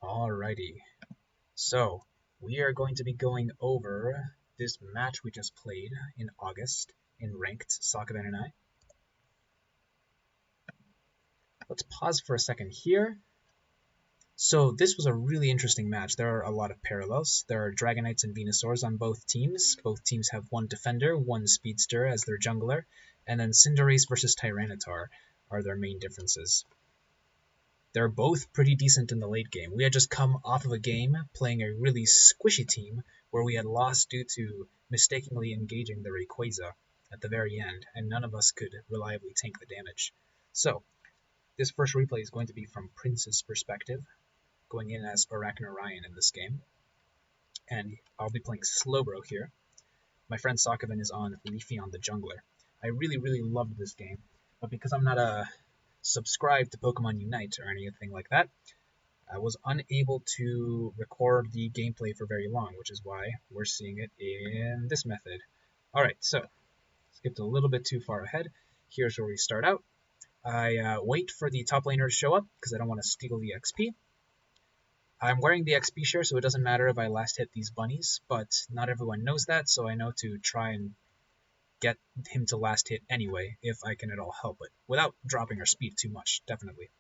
Alrighty, so we are going to be going over this match we just played in August in ranked, Sakaven and I. Let's pause for a second here. So this was a really interesting match. There are a lot of parallels. There are Dragonites and Venusaurs on both teams. Both teams have one Defender, one Speedster as their jungler, and then Cinderace versus Tyranitar are their main differences. They're both pretty decent in the late game. We had just come off of a game playing a really squishy team where we had lost due to mistakenly engaging the Rayquaza at the very end, and none of us could reliably tank the damage. So, this first replay is going to be from Prince's perspective, going in as Arachnorion in this game. And I'll be playing Slowbro here. My friend Sakaven is on Leafeon the Jungler. I really loved this game, but because I'm not a subscribed to Pokemon Unite or anything like that, I was unable to record the gameplay for very long, which is why we're seeing it in this method. Alright, so, skipped a little bit too far ahead. Here's where we start out. I wait for the top laner to show up, because I don't want to steal the XP. I'm wearing the XP share, so it doesn't matter if I last hit these bunnies, but not everyone knows that, so I know to try and get him to last hit anyway, if I can at all help it, without dropping our speed too much, definitely.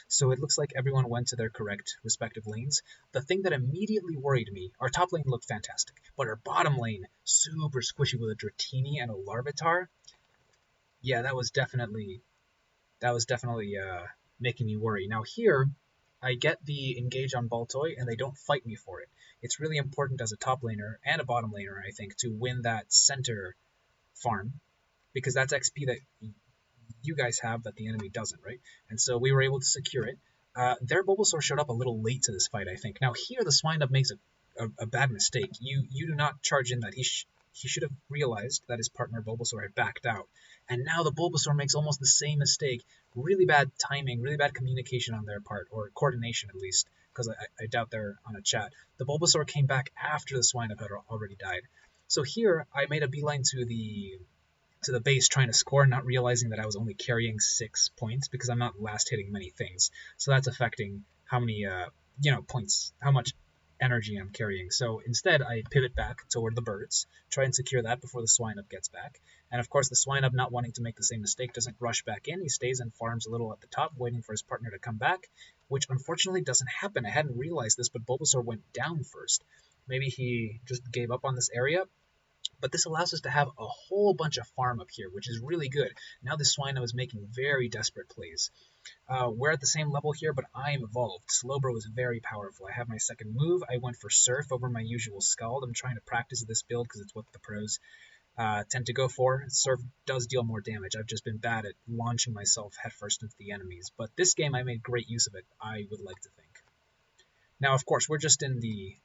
So it looks like everyone went to their correct respective lanes. The thing that immediately worried me, our top lane looked fantastic, but our bottom lane, super squishy with a Dratini and a Larvitar, yeah, that was definitely making me worry. Now here, I get the engage on Baltoy, and they don't fight me for it. It's really important as a top laner and a bottom laner, I think, to win that center farm, because that's XP that you guys have that the enemy doesn't, right? And so we were able to secure it. Their Bulbasaur showed up a little late to this fight, I think. Now here the Swinub makes a bad mistake. You do not charge in that. He should have realized that his partner Bulbasaur had backed out. And now the Bulbasaur makes almost the same mistake. Really bad timing, really bad communication on their part, or coordination at least, because I doubt they're on a chat. The Bulbasaur came back after the Swinub had already died. So here I made a beeline to the base trying to score, not realizing that I was only carrying 6 points because I'm not last hitting many things. So that's affecting how many points, how much energy I'm carrying. So instead, I pivot back toward the birds, try and secure that before the Swinub gets back. And of course, the Swinub, not wanting to make the same mistake, doesn't rush back in. He stays and farms a little at the top, waiting for his partner to come back, which unfortunately doesn't happen. I hadn't realized this, but Bulbasaur went down first. Maybe he just gave up on this area, but this allows us to have a whole bunch of farm up here, which is really good. Now the Swinub is making very desperate plays. We're at the same level here, but I am evolved. Slowbro is very powerful. I have my second move. I went for Surf over my usual Scald. I'm trying to practice this build because it's what the pros tend to go for. Surf does deal more damage. I've just been bad at launching myself headfirst into the enemies. But this game, I made great use of it, I would like to think. Now, of course, we're just in the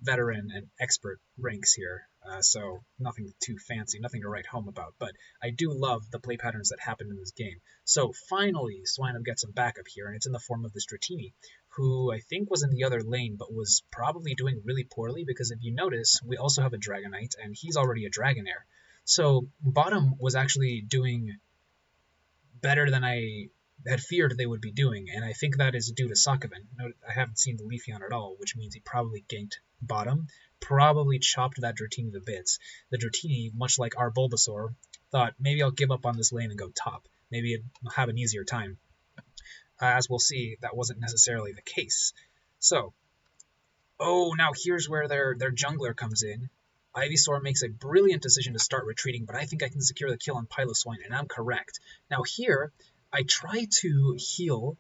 veteran and expert ranks here, so nothing too fancy, nothing to write home about, but I do love the play patterns that happened in this game. So finally, Swinub gets some backup here, and it's in the form of this Dratini, who I think was in the other lane, but was probably doing really poorly, because if you notice, we also have a Dragonite, and he's already a Dragonair. So bottom was actually doing better than I had feared they would be doing, and I think that is due to Sakaven. I haven't seen the Leafeon at all, which means he probably ganked bottom, probably chopped that Dratini to bits. The Dratini, much like our Bulbasaur, thought, maybe I'll give up on this lane and go top. Maybe I'll have an easier time. As we'll see, that wasn't necessarily the case. So, now here's where their jungler comes in. Ivysaur makes a brilliant decision to start retreating, but I think I can secure the kill on Piloswine, and I'm correct. Now here, I try to heal.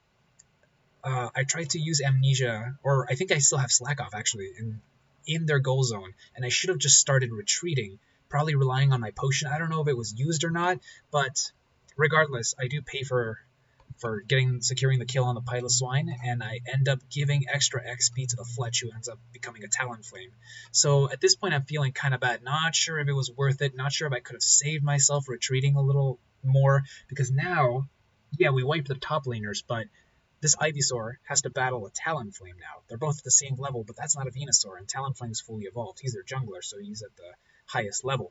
I tried to use Amnesia, or I think I still have Slack off actually, in their goal zone, and I should have just started retreating, probably relying on my potion. I don't know if it was used or not, but regardless, I do pay for securing the kill on the Piloswine, and I end up giving extra XP to the Fletch, who ends up becoming a Talonflame. So at this point, I'm feeling kind of bad. Not sure if it was worth it. Not sure if I could have saved myself retreating a little more, because now, yeah, we wiped the top laners, but this Ivysaur has to battle a Talonflame now. They're both at the same level, but that's not a Venusaur, and Talonflame's fully evolved. He's their jungler, so he's at the highest level.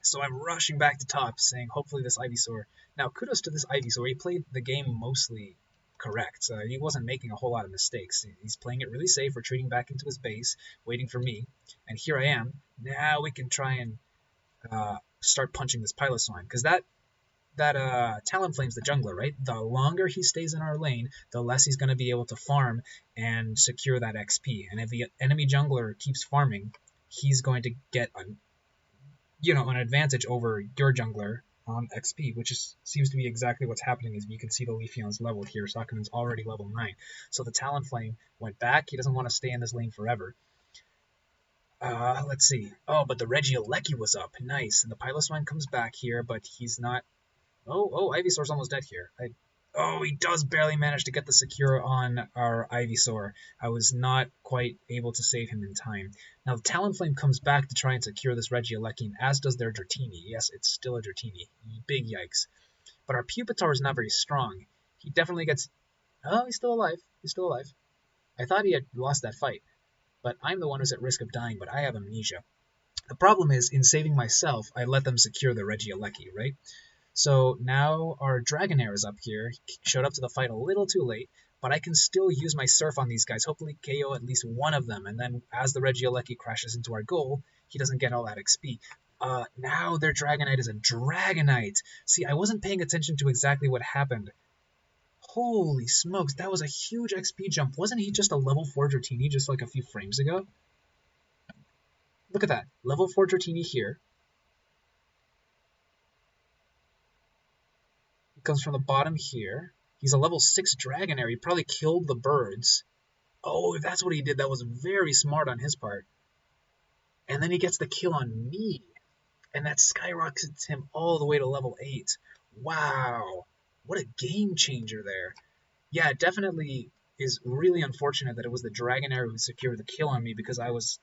So I'm rushing back to top, saying hopefully this Ivysaur. Now, kudos to this Ivysaur. He played the game mostly correct. He wasn't making a whole lot of mistakes. He's playing it really safe, retreating back into his base, waiting for me. And here I am. Now we can try and start punching this Piloswine, because that Talonflame's the jungler, right? The longer he stays in our lane, the less he's going to be able to farm and secure that XP. And if the enemy jungler keeps farming, he's going to get an advantage over your jungler on XP, which seems to be exactly what's happening. As you can see, the Leafeon's leveled here. Sakaven's already level 9. So the Talonflame went back. He doesn't want to stay in this lane forever. Let's see. Oh, but the Regieleki was up. Nice. And the Piloswine comes back here, but he's not... Oh, Ivysaur's almost dead here. He does barely manage to get the secure on our Ivysaur. I was not quite able to save him in time. Now, the Talonflame comes back to try and secure this Regieleki, and as does their Dratini. Yes, it's still a Dratini. Big yikes. But our Pupitar is not very strong. He definitely gets... Oh, he's still alive. He's still alive. I thought he had lost that fight. But I'm the one who's at risk of dying, but I have amnesia. The problem is, in saving myself, I let them secure the Regieleki, right? So now our Dragonair is up here. He showed up to the fight a little too late, but I can still use my Surf on these guys, hopefully KO at least one of them, and then as the Regieleki crashes into our goal, he doesn't get all that XP. Now their Dragonite is a Dragonite. See, I wasn't paying attention to exactly what happened. Holy smokes, that was a huge XP jump. Wasn't he just a level 4 Dratini just like a few frames ago? Look at that. Level 4 Dratini here. Comes from the bottom here. He's a level 6 Dragonair. He probably killed the birds. Oh, if that's what he did, that was very smart on his part. And then he gets the kill on me. And that skyrockets him all the way to level 8. Wow. What a game changer there. Yeah, it definitely is really unfortunate that it was the Dragonair who secured the kill on me because I was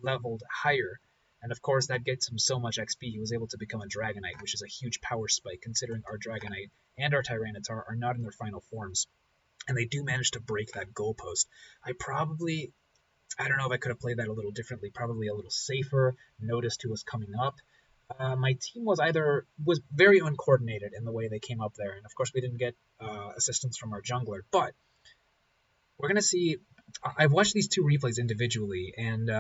leveled higher. And of course, that gets him so much XP, he was able to become a Dragonite, which is a huge power spike, considering our Dragonite and our Tyranitar are not in their final forms. And they do manage to break that goalpost. I don't know if I could have played that a little differently, probably a little safer, noticed who was coming up. My team was very uncoordinated in the way they came up there. And of course, we didn't get assistance from our jungler. But we're going to see... I've watched these two replays individually, and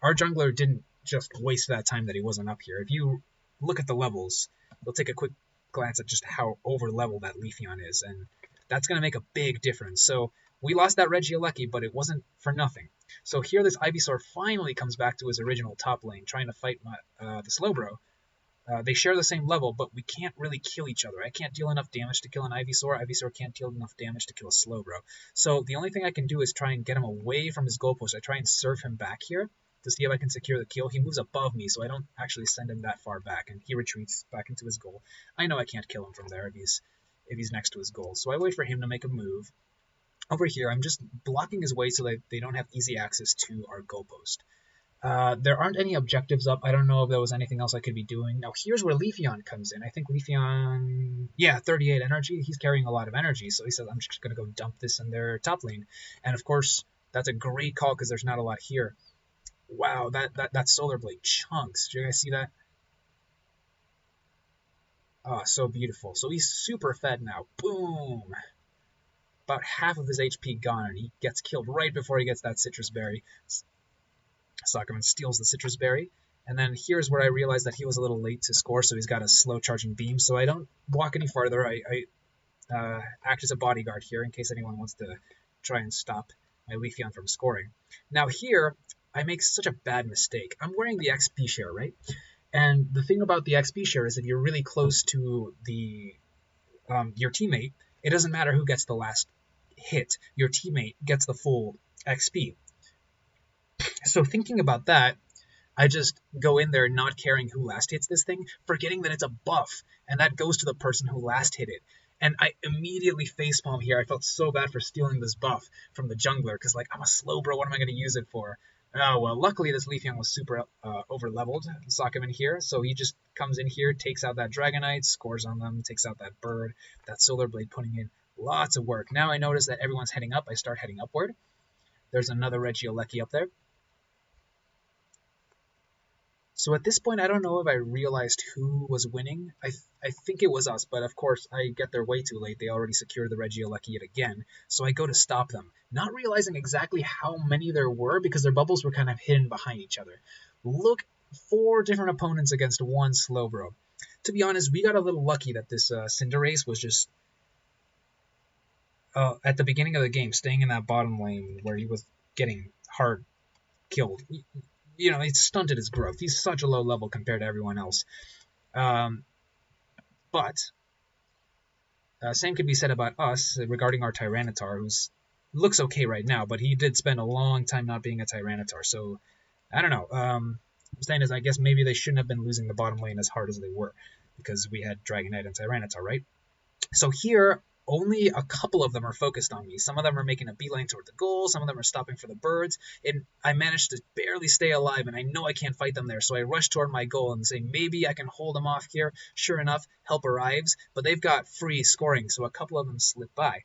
our jungler didn't just waste that time that he wasn't up here. If you look at the levels, you'll take a quick glance at just how over-leveled that Leafeon is, and that's going to make a big difference. So we lost that Regieleki, but it wasn't for nothing. So here this Ivysaur finally comes back to his original top lane, trying to fight the Slowbro. They share the same level, but we can't really kill each other. I can't deal enough damage to kill an Ivysaur. Ivysaur can't deal enough damage to kill a Slowbro. So the only thing I can do is try and get him away from his goalpost. I try and surf him back here to see if I can secure the kill. He moves above me, so I don't actually send him that far back, and he retreats back into his goal. I know I can't kill him from there if he's next to his goal. So I wait for him to make a move. Over here, I'm just blocking his way so that they don't have easy access to our goalpost. There aren't any objectives up. I don't know if there was anything else I could be doing. Now, here's where Leafeon comes in. I think Leafeon... Yeah, 38 energy. He's carrying a lot of energy, so he says, I'm just going to go dump this in their top lane. And, of course, that's a great call because there's not a lot here. Wow, that Solar Blade chunks. Did you guys see that? Oh, so beautiful. So he's super fed now. Boom! About half of his HP gone, and he gets killed right before he gets that Citrus Berry. Sakaven steals the Citrus Berry, and then here's where I realized that he was a little late to score, so he's got a slow charging beam, so I don't walk any farther. I act as a bodyguard here in case anyone wants to try and stop my Leafeon from scoring. Now here, I make such a bad mistake. I'm wearing the XP share, right? And the thing about the XP share is if you're really close to your teammate, it doesn't matter who gets the last hit. Your teammate gets the full XP. So thinking about that, I just go in there not caring who last hits this thing, forgetting that it's a buff, and that goes to the person who last hit it. And I immediately facepalm here. I felt so bad for stealing this buff from the jungler, because, like, I'm a Slowbro, what am I going to use it for? Oh, well, luckily this Leafeon was super over-leveled, Sakaven here, so he just comes in here, takes out that Dragonite, scores on them, takes out that bird, that Solar Blade, putting in lots of work. Now I notice that everyone's heading up. I start heading upward. There's another Regieleki up there. So at this point, I don't know if I realized who was winning. I think it was us, but of course, I get there way too late. They already secured the Regieleki yet again, so I go to stop them, not realizing exactly how many there were because their bubbles were kind of hidden behind each other. Look, 4 different opponents against 1 Slowbro. To be honest, we got a little lucky that this Cinderace was just at the beginning of the game staying in that bottom lane where he was getting hard killed. It stunted his growth. He's such a low level compared to everyone else. Um, but same could be said about us regarding our Tyranitar, who's looks okay right now, but he did spend a long time not being a Tyranitar. So I don't know. I'm saying is, I guess maybe they shouldn't have been losing the bottom lane as hard as they were because we had Dragonite and Tyranitar, right? So here, only a couple of them are focused on me. Some of them are making a beeline toward the goal. Some of them are stopping for the birds. And I managed to barely stay alive, and I know I can't fight them there. So I rush toward my goal and say, maybe I can hold them off here. Sure enough, help arrives. But they've got free scoring, so a couple of them slip by.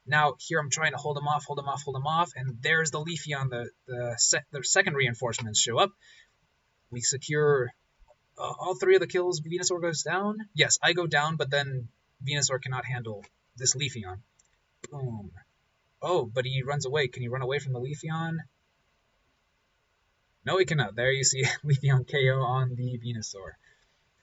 Now, here I'm trying to hold them off, and there's the Leafeon. The second reinforcements show up. We secure all 3 of the kills. Venusaur goes down. Yes, I go down, but then Venusaur cannot handle this Leafeon. Boom. Oh, but he runs away. Can he run away from the Leafeon? No, he cannot. There you see Leafeon KO on the Venusaur.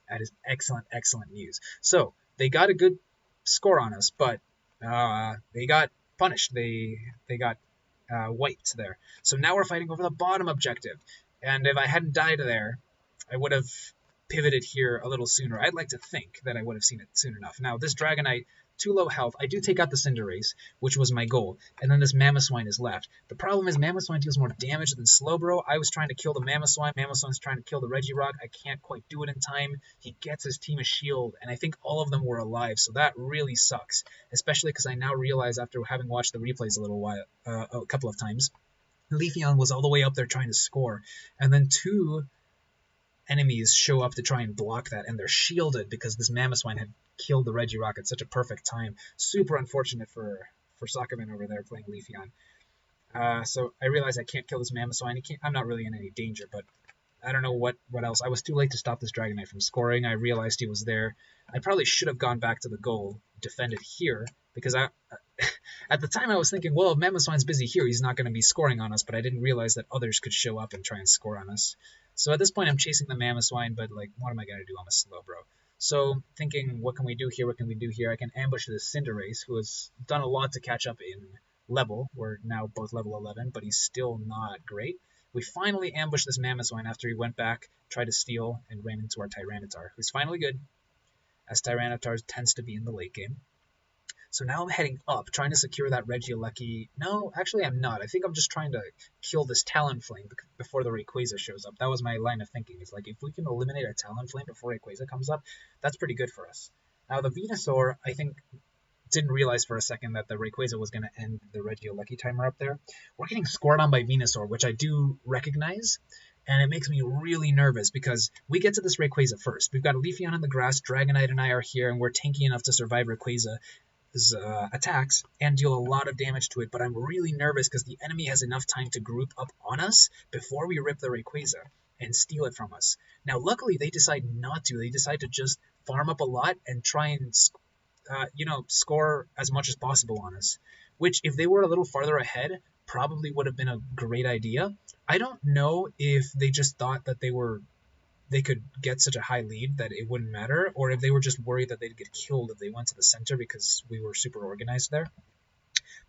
That is excellent, excellent news. So, they got a good score on us, but they got punished. They got wiped there. So now we're fighting over the bottom objective. And if I hadn't died there, I would have pivoted here a little sooner. I'd like to think that I would have seen it soon enough. Now, this Dragonite, too low health. I do take out the Cinderace, which was my goal, and then this Mamoswine is left. The problem is Mamoswine deals more damage than Slowbro. I was trying to kill the Mamoswine. Mamoswine's trying to kill the Regirock. I can't quite do it in time. He gets his team a shield, and I think all of them were alive, so that really sucks, especially because I now realize after having watched the replays a couple of times, Leafeon was all the way up there trying to score, and then 2 enemies show up to try and block that, and they're shielded because this Mamoswine had killed the Regirock at such a perfect time. Super unfortunate for Sakaven over there playing Leafeon. So I realize I can't kill this Mamoswine. I'm not really in any danger, but I don't know what else. I was too late to stop this Dragonite from scoring. I realized he was there. I probably should have gone back to the goal, defended here, because at the time I was thinking, well, if Mamoswine's busy here, he's not going to be scoring on us, but I didn't realize that others could show up and try and score on us. So at this point, I'm chasing the Mamoswine, but what am I going to do? I'm a Slowbro. So thinking, what can we do here? I can ambush this Cinderace, who has done a lot to catch up in level. We're now both level 11, but he's still not great. We finally ambushed this Mamoswine after he went back, tried to steal, and ran into our Tyranitar, who's finally good, as Tyranitar tends to be in the late game. So now I'm heading up, trying to secure that Regieleki. No, actually I'm not. I think I'm just trying to kill this Talonflame before the Rayquaza shows up. That was my line of thinking. It's if we can eliminate a Talonflame before Rayquaza comes up, that's pretty good for us. Now the Venusaur, I think, didn't realize for a second that the Rayquaza was going to end the Regieleki timer up there. We're getting scored on by Venusaur, which I do recognize, and it makes me really nervous because we get to this Rayquaza first. We've got a Leafeon on the grass, Dragonite and I are here, and we're tanky enough to survive Rayquaza's attacks and deal a lot of damage to it, but I'm really nervous because the enemy has enough time to group up on us before we rip the Rayquaza and steal it from us. Now, luckily, they decide not to. They decide to just farm up a lot and try and score as much as possible on us, which if they were a little farther ahead, probably would have been a great idea. I don't know if they just thought that they could get such a high lead that it wouldn't matter, or if they were just worried that they'd get killed if they went to the center because we were super organized there.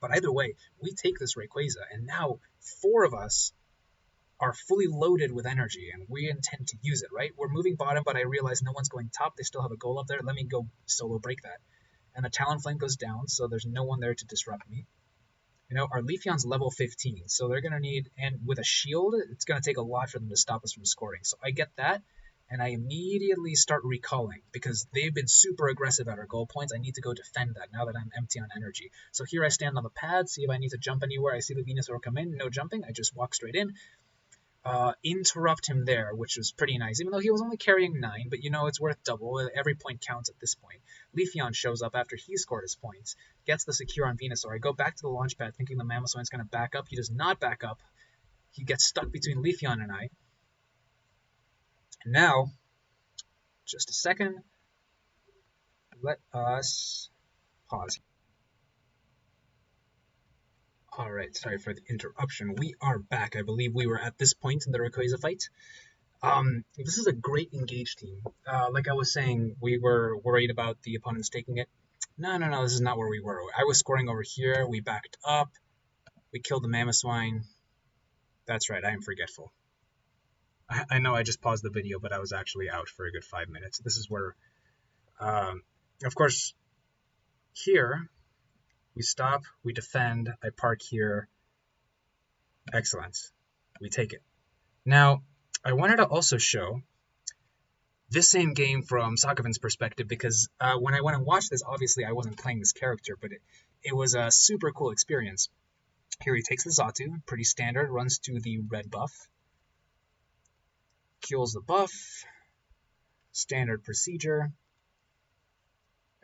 But either way, we take this Rayquaza, and now 4 of us are fully loaded with energy, and we intend to use it, right? We're moving bottom, but I realize no one's going top. They still have a goal up there. Let me go solo break that. And the Talonflame goes down, so there's no one there to disrupt me. Our Leafeon's level 15, so they're going to need, and with a shield, it's going to take a lot for them to stop us from scoring. So I get that, and I immediately start recalling, because they've been super aggressive at our goal points. I need to go defend that now that I'm empty on energy. So here I stand on the pad, see if I need to jump anywhere. I see the Venusaur come in, no jumping, I just walk straight in. Interrupt him there, which was pretty nice, even though he was only carrying 9, but it's worth double. Every point counts at this point. Leafeon shows up after he scored his points, gets the secure on Venusaur. I go back to the launch pad thinking the Mamoswine's going to back up. He does not back up. He gets stuck between Leafeon and I. Now, just a second. Let us pause. All right, sorry for the interruption. We are back. I believe we were at this point in the Rayquaza fight. This is a great engaged team. Like I was saying, we were worried about the opponents taking it. No, this is not where we were. I was scoring over here. We backed up. We killed the Mamoswine. That's right, I am forgetful. I know I just paused the video, but I was actually out for a good 5 minutes. This is where, of course, here, we stop, we defend, I park here. Excellent. We take it. Now, I wanted to also show this same game from Sakaven's perspective, because when I went and watched this, obviously I wasn't playing this character, but it was a super cool experience. Here he takes the Xatu, pretty standard, runs to the red buff, kills the buff, standard procedure.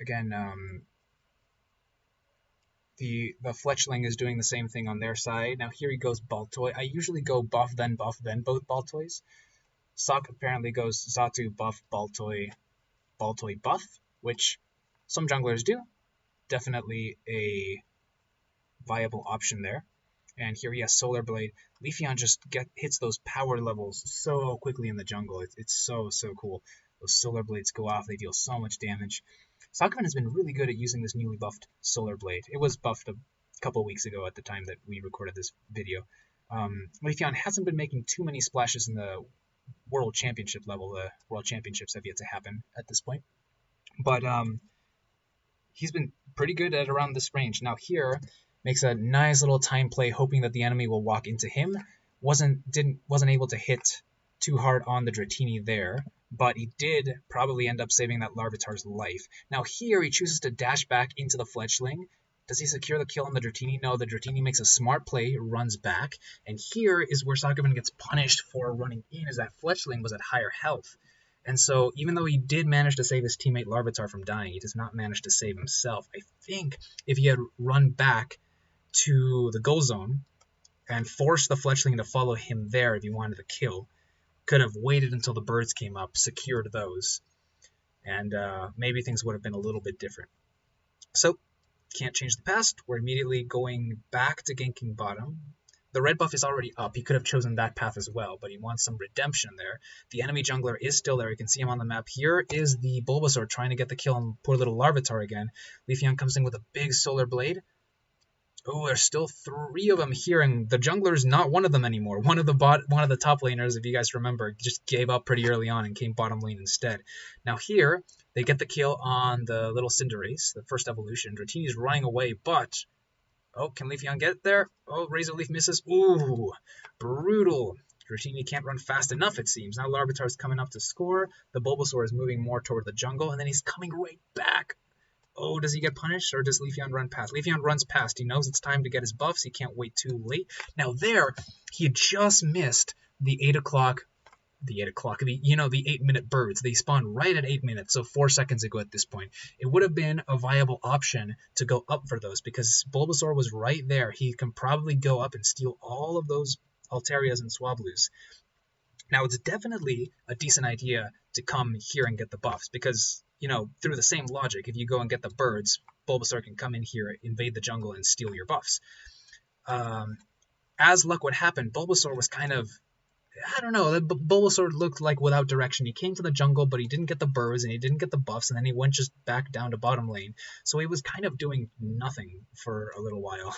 Again, the Fletchling is doing the same thing on their side. Now here he goes Baltoy. I usually go buff, then both Baltoys. Sok apparently goes Xatu, buff, Baltoy, Baltoy, buff, which some junglers do. Definitely a viable option there. And here he has Solar Blade. Leafeon just hits those power levels so quickly in the jungle. It's so cool. Those Solar Blades go off. They deal so much damage. Sakaven has been really good at using this newly buffed Solar Blade. It was buffed a couple weeks ago at the time that we recorded this video. Leafeon hasn't been making too many splashes in the World Championship level. The World Championships have yet to happen at this point. But he's been pretty good at around this range. Now here, makes a nice little time play, hoping that the enemy will walk into him. Wasn't able to hit too hard on the Dratini there, but he did probably end up saving that Larvitar's life. Now here he chooses to dash back into the Fletchling. Does he secure the kill on the Dratini? No, the Dratini makes a smart play, runs back, and here is where Sakaven gets punished for running in, as that Fletchling was at higher health. And so even though he did manage to save his teammate Larvitar from dying, he does not manage to save himself. I think if he had run back to the goal zone and forced the Fletchling to follow him there if he wanted the kill, could have waited until the birds came up, secured those, and maybe things would have been a little bit different. So, can't change the past. We're immediately going back to ganking bottom. The red buff is already up. He could have chosen that path as well, but he wants some redemption there. The enemy jungler is still there. You can see him on the map. Here is the Bulbasaur trying to get the kill on poor little Larvitar again. Leafeon comes in with a big Solar Blade. Oh, there's still 3 of them here, and the jungler is not one of them anymore. One of the top laners, if you guys remember, just gave up pretty early on and came bottom lane instead. Now here, they get the kill on the little Cinderace, the first evolution. Dratini's running away, but... oh, can Leafeon get there? Oh, Razor Leaf misses. Ooh, brutal. Dratini can't run fast enough, it seems. Now Larvitar's coming up to score. The Bulbasaur is moving more toward the jungle, and then he's coming right back. Oh, does he get punished, or does Leafeon run past? Leafeon runs past. He knows it's time to get his buffs. He can't wait too late. Now there, he just missed the 8 o'clock, the 8-minute birds. They spawn right at 8 minutes, so 4 seconds ago at this point. It would have been a viable option to go up for those, because Bulbasaur was right there. He can probably go up and steal all of those Altarias and Swablu's. Now, it's definitely a decent idea to come here and get the buffs, because, through the same logic, if you go and get the birds, Bulbasaur can come in here, invade the jungle, and steal your buffs. As luck would happen, Bulbasaur was kind of... I don't know, Bulbasaur looked like without direction. He came to the jungle, but he didn't get the birds, and he didn't get the buffs, and then he went just back down to bottom lane. So he was kind of doing nothing for a little while,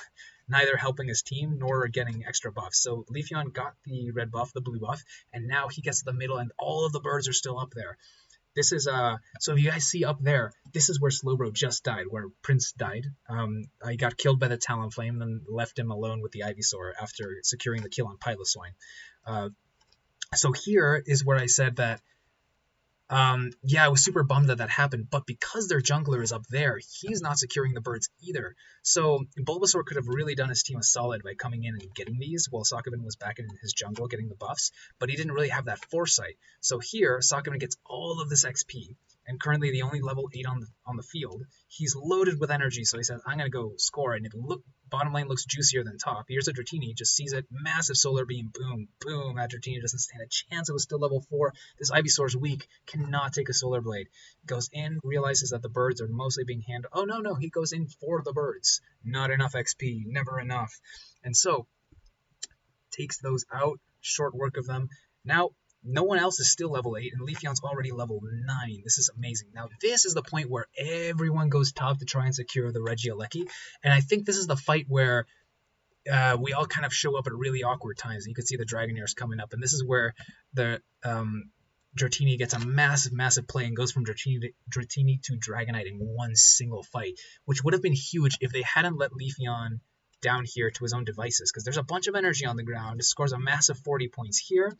neither helping his team nor getting extra buffs. So Leafeon got the red buff, the blue buff, and now he gets to the middle, and all of the birds are still up there. This is, so if you guys see up there, this is where Slowbro just died, where Prince died. I got killed by the Talonflame, then left him alone with the Ivysaur after securing the kill on Piloswine. So here is where I said that, I was super bummed that happened, but because their jungler is up there, he's not securing the birds either. So Bulbasaur could have really done his team a solid by coming in and getting these, while Sakaven was back in his jungle getting the buffs, but he didn't really have that foresight. So here, Sakaven gets all of this XP. and currently the only level 8 on the field. He's loaded with energy, so he says, I'm going to go score, and bottom lane looks juicier than top. Here's a Dratini, just sees it, massive solar beam, boom, boom. That Dratini doesn't stand a chance. It was still level 4. This Ivysaur's weak, cannot take a solar blade. Goes in, realizes that the birds are mostly being handled. Oh, no, he goes in for the birds. Not enough XP, never enough. And so, takes those out, short work of them. Now, no one else is still level 8, and Leafeon's already level 9. This is amazing. Now, this is the point where everyone goes top to try and secure the Regieleki, and I think this is the fight where we all kind of show up at really awkward times. You can see the Dragonairs coming up, and this is where the Dratini gets a massive play and goes from Dratini to Dragonite in one single fight, which would have been huge if they hadn't let Leafeon down here to his own devices, because there's a bunch of energy on the ground. Scores a massive 40 points here.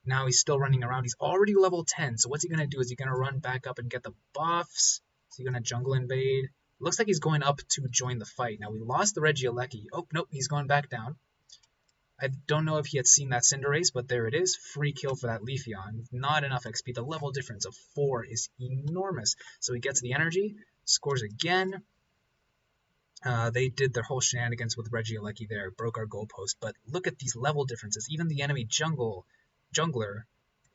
Now he's still running around. He's already level 10. So what's he going to do? Is he going to run back up and get the buffs? Is he going to jungle invade? Looks like he's going up to join the fight. Now we lost the Regieleki. Oh, nope, he's going back down. I don't know if he had seen that Cinderace, but there it is. Free kill for that Leafeon. Not enough XP. The level difference of 4 is enormous. So he gets the energy, scores again. They did their whole shenanigans with Regieleki there, broke our goalpost. But look at these level differences. Even the enemy jungler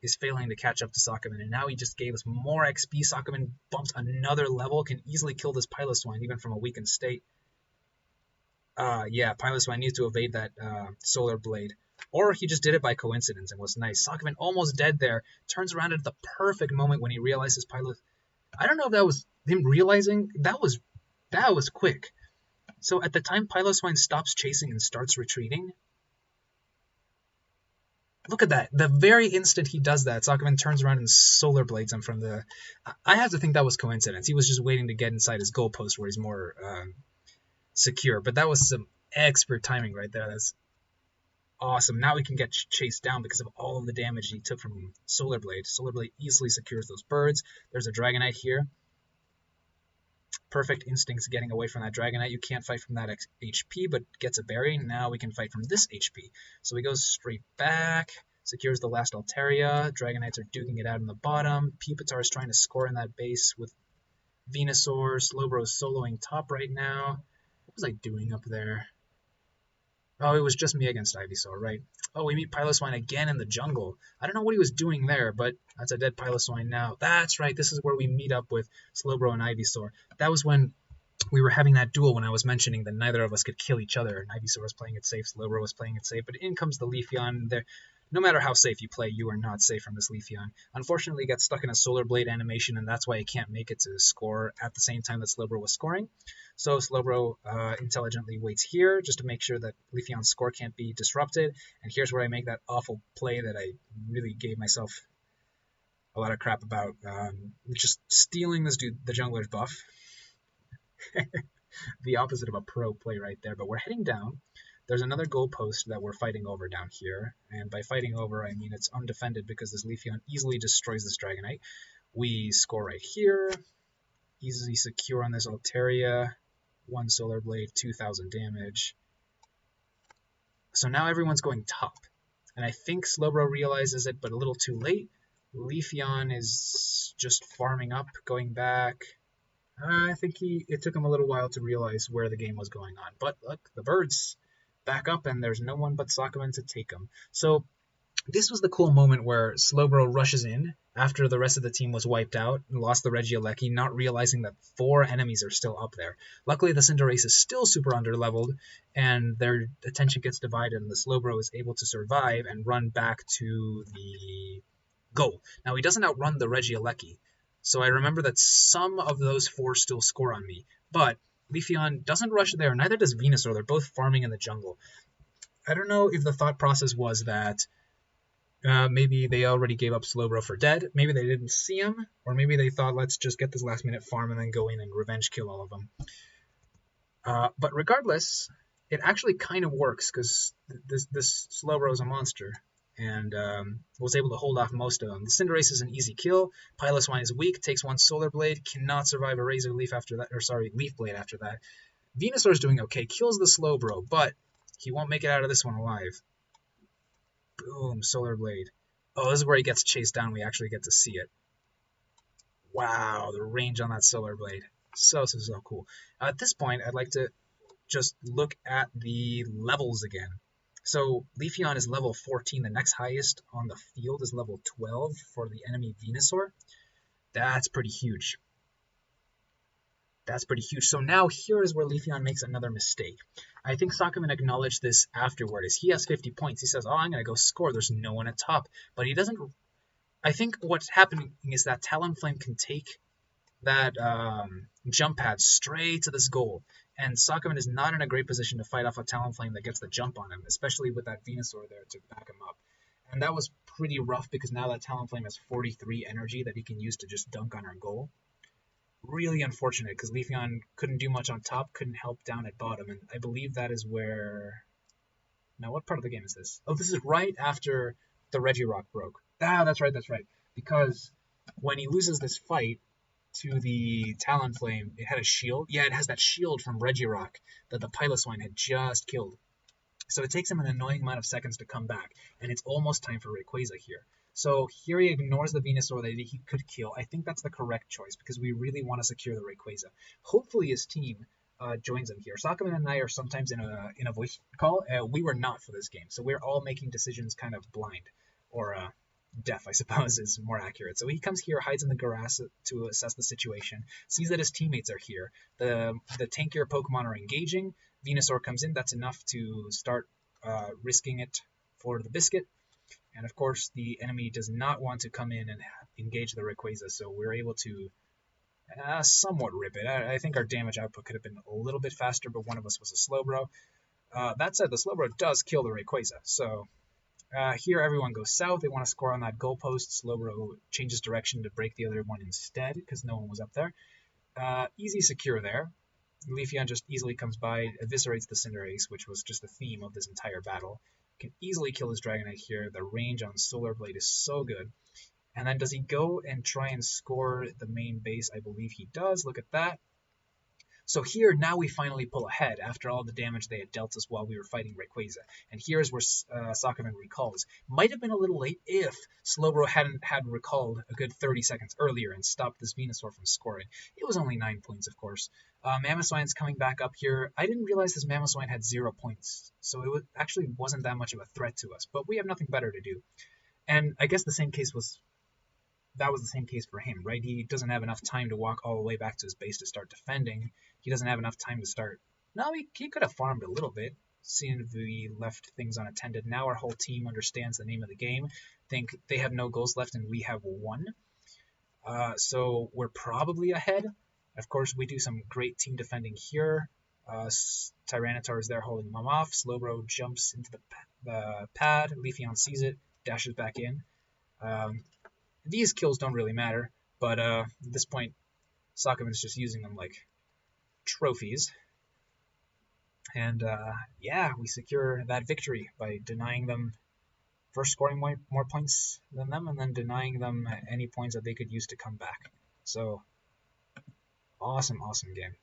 is failing to catch up to Sakaven, and now he just gave us more XP. Sakaven bumps another level, can easily kill this Piloswine even from a weakened state. Yeah, Piloswine needs to evade that Solar Blade. Or he just did it by coincidence and was nice. Sakaven almost dead there, turns around at the perfect moment when he realizes I don't know if that was him realizing. That was quick. So at the time Piloswine stops chasing and starts retreating, look at that. The very instant he does that, Sakaven turns around and Solar Blades him from the... I have to think that was coincidence. He was just waiting to get inside his goalpost where he's more secure. But that was some expert timing right there. That's awesome. Now he can get chased down because of all of the damage he took from Solar Blade. Solar Blade easily secures those birds. There's a Dragonite here. Perfect instincts getting away from that Dragonite. You can't fight from that HP, but gets a berry. Now we can fight from this HP. So he goes straight back, secures the last Altaria. Dragonites are duking it out in the bottom. Pupitar is trying to score in that base with Venusaur. Slowbro is soloing top right now. What was I doing up there? Oh, it was just me against Ivysaur, right? Oh, we meet Piloswine again in the jungle. I don't know what he was doing there, but that's a dead Piloswine now. That's right, this is where we meet up with Slowbro and Ivysaur. That was when we were having that duel when I was mentioning that neither of us could kill each other. And Ivysaur was playing it safe, Slowbro was playing it safe, but in comes the Leafeon. No matter how safe you play, you are not safe from this Leafeon. Unfortunately, he got stuck in a Solar Blade animation, and that's why he can't make it to score at the same time that Slowbro was scoring. So Slowbro intelligently waits here just to make sure that Leafeon's score can't be disrupted. And here's where I make that awful play that I really gave myself a lot of crap about. Just stealing this dude, the jungler's buff. The opposite of a pro play right there. But we're heading down. There's another goalpost that we're fighting over down here. And by fighting over, I mean it's undefended because this Leafeon easily destroys this Dragonite. We score right here. Easily secure on this Altaria. 1 Solar Blade, 2,000 damage. So now everyone's going top. And I think Slowbro realizes it, but a little too late. Leafeon is just farming up, going back. I think it took him a little while to realize where the game was going on. But look, the birds back up, and there's no one but Sakaven to take them. So this was the cool moment where Slowbro rushes in after the rest of the team was wiped out and lost the Regieleki, not realizing that 4 enemies are still up there. Luckily, the Cinderace is still super underleveled, and their attention gets divided, and the Slowbro is able to survive and run back to the goal. Now, he doesn't outrun the Regieleki, so I remember that some of those 4 still score on me, but Leafeon doesn't rush there, neither does Venusaur. They're both farming in the jungle. I don't know if the thought process was that maybe they already gave up Slowbro for dead, maybe they didn't see him, or maybe they thought, let's just get this last minute farm and then go in and revenge kill all of them. But regardless, it actually kind of works, because this Slowbro is a monster, and was able to hold off most of them. The Cinderace is an easy kill. Piloswine is weak, takes 1 Solar Blade, cannot survive a Razor Leaf after that, or sorry, Leaf Blade after that. Venusaur is doing okay, kills the Slowbro, but he won't make it out of this one alive. Boom, Solar Blade. Oh, this is where he gets chased down. We actually get to see it. Wow, the range on that Solar Blade. So cool. At this point, I'd like to just look at the levels again. So Leafeon is level 14. The next highest on the field is level 12 for the enemy Venusaur. That's pretty huge. That's pretty huge. So now here is where Leafeon makes another mistake. I think Sakaven acknowledged this afterward. As he has 50 points, he says, "Oh, I'm gonna go score. There's no one at top." But he doesn't. I think what's happening is that Talonflame can take that jump pad straight to this goal. And Sakaven is not in a great position to fight off a Talonflame that gets the jump on him, especially with that Venusaur there to back him up. And that was pretty rough because now that Talonflame has 43 energy that he can use to just dunk on our goal. Really unfortunate because Leafeon couldn't do much on top, couldn't help down at bottom. And I believe that is where... Now, what part of the game is this? Oh, this is right after the Regirock broke. Ah, that's right. Because when he loses this fight to the Talonflame, it had a shield. Yeah, it has that shield from Regirock that the Piloswine had just killed. So it takes him an annoying amount of seconds to come back, and it's almost time for Rayquaza here. So here he ignores the Venusaur that he could kill. I think that's the correct choice because we really want to secure the Rayquaza. Hopefully his team joins him here. Sakaman and I are sometimes in a voice call. We were not for this game, so we're all making decisions kind of blind, or deaf, I suppose, is more accurate. So he comes here, hides in the grass to assess the situation, sees that his teammates are here. The tankier Pokemon are engaging. Venusaur comes in. That's enough to start risking it for the biscuit. And of course, the enemy does not want to come in and engage the Rayquaza, so we're able to somewhat rip it. I think our damage output could have been a little bit faster, but one of us was a Slowbro. That said, the Slowbro does kill the Rayquaza, so here everyone goes south. They want to score on that goalpost. Slowbro changes direction to break the other one instead because no one was up there. Easy secure there. Leafeon just easily comes by, eviscerates the Cinderace, which was just the theme of this entire battle. Can easily kill his Dragonite here. The range on Solar Blade is so good. And then does he go and try and score the main base? I believe he does. Look at that. So here, now we finally pull ahead after all the damage they had dealt us while we were fighting Rayquaza. And here's where Sakaven recalls. Might have been a little late if Slowbro had recalled a good 30 seconds earlier and stopped this Venusaur from scoring. It was only 9 points, of course. Mamoswine's coming back up here. I didn't realize this Mamoswine had 0 points, so it actually wasn't that much of a threat to us. But we have nothing better to do. And I guess the same case was the same case for him, right? He doesn't have enough time to walk all the way back to his base to start defending. He doesn't have enough time to start... No, he could have farmed a little bit, seeing if we left things unattended. Now our whole team understands the name of the game. Think they have no goals left and we have 1. So we're probably ahead. Of course, we do some great team defending here. Tyranitar is there holding him off. Slowbro jumps into the pad. Leafeon sees it, dashes back in. These kills don't really matter, but at this point, Sakaven is just using them like trophies. And yeah, we secure that victory by denying them, first scoring more points than them, and then denying them any points that they could use to come back. So, awesome game.